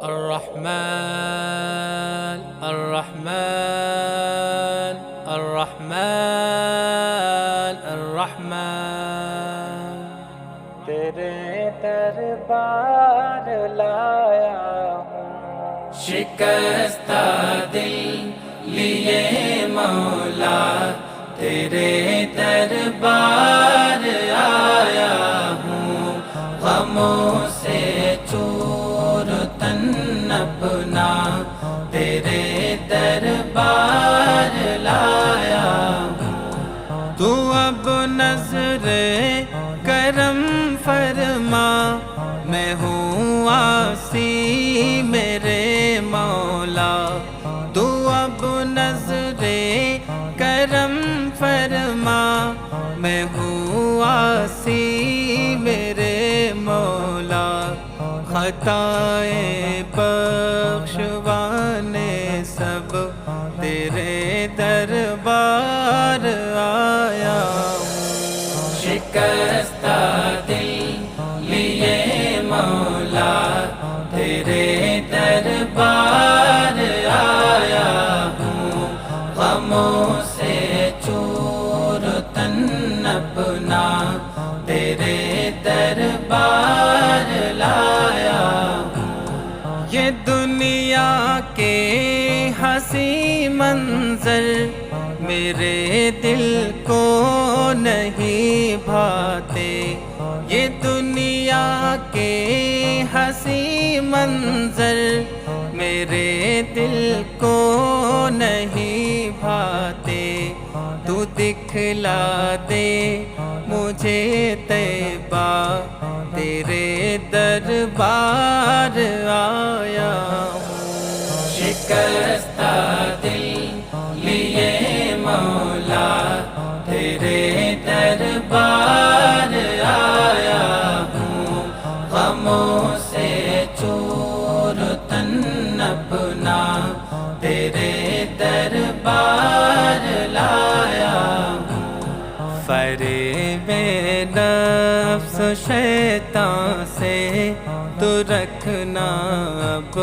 الرحمن الرحمن الرحمن الرحمن تیرے دربار لایا ہوں، شکستہ دل لیے مولا تیرے دربار آیا ہوں، غموں سے چور تن اپنا تیرے دربار لایا ہوں۔ تو اب نظر کرم فرما، میں ہوں عاصی میرے مولا، تو اب نظر کرم فرما، میں ہوں عاصی میرے مولا، خطائیں بخشوانے سب تیرے دربار آیا ہوں، شکستہ دل لیے مولا تیرے دربار آیا ہوں، غموں سے چور تن اپنا تیرے دربار لایا ہوں۔ یہ دنیا کے ہنسی منظر میرے دل کو نہیں بھاتے، یہ دنیا کے ہنسی منظر میرے دل کو نہیں بھاتے، تو دکھلا دے مجھے طیبہ تیرے دربار آیا ہوں، شکستہ دل لیے مولا تیرے دربار آیا ہوں، غموں سے چور تن اپنا تیرے دربار لایا ہوں۔ فریب نفس شیطان سے تو رکھنا اب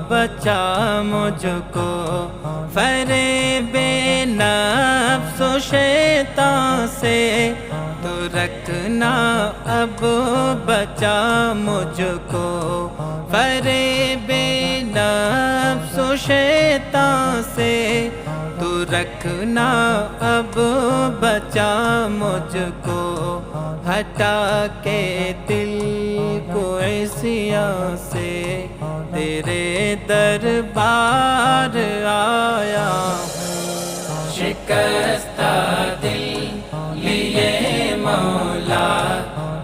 بچا مجھ کو، فریب نفس شیطان سے تو رکھنا اب بچا مجھ کو، فریب نفس شیطان سے تو رکھنا اب بچا مجھ کو، ہٹا کے دل کو عصیاں سے تیرے دربار آیا ہوں، شکستہ دل لیے مولا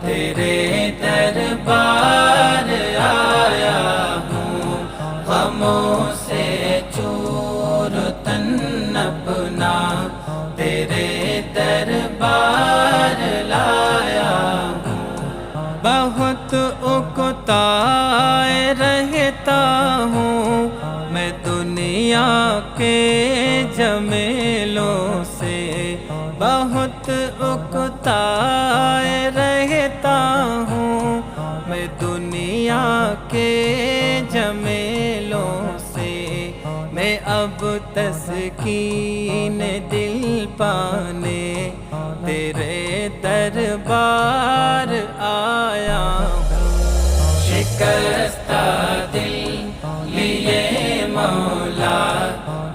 تیرے دربار آیا ہوں، غموں سے چور تن اپنا تیرے دربار لایا ہوں۔ بہت اکتائے رہتا ہوں میں دنیا کے جمیلوں سے، بہت اکتائے رہتا ہوں میں دنیا کے جمیلوں سے، میں اب تسکین دل پانے تیرے دربار آیا ہوں، شکستہ دل لیے مولا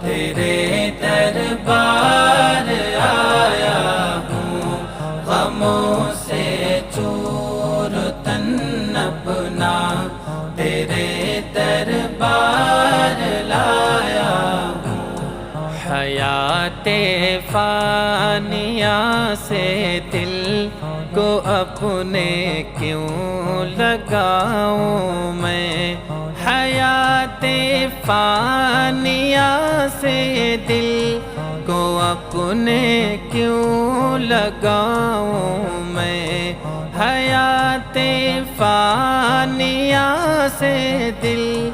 تیرے دربار آیا ہوں، غموں سے چور تن اپنا تیرے دربار لایا ہوں۔ حیات فانیہ سے دل کو اپنے کیوں لگاؤں میں، حیات فانیہ سے دل کو اپنے کیوں لگاؤں میں، حیات فانیہ سے دل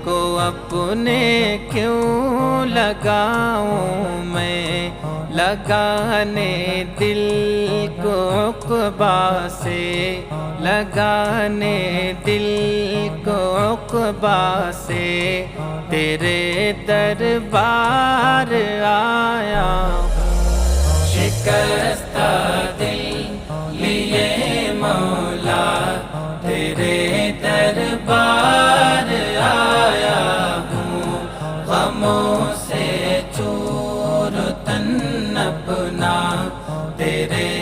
کو اپنے کیوں لگاؤں میں، لگانے دل کو عقبہ سے، لگانے دل کو عقبہ سے، تیرے دربار آیا ہوں۔ شکستہ دل لیے مولا تیرے دربار آیا ہوں، غموں سے چور تن اپنا تیرے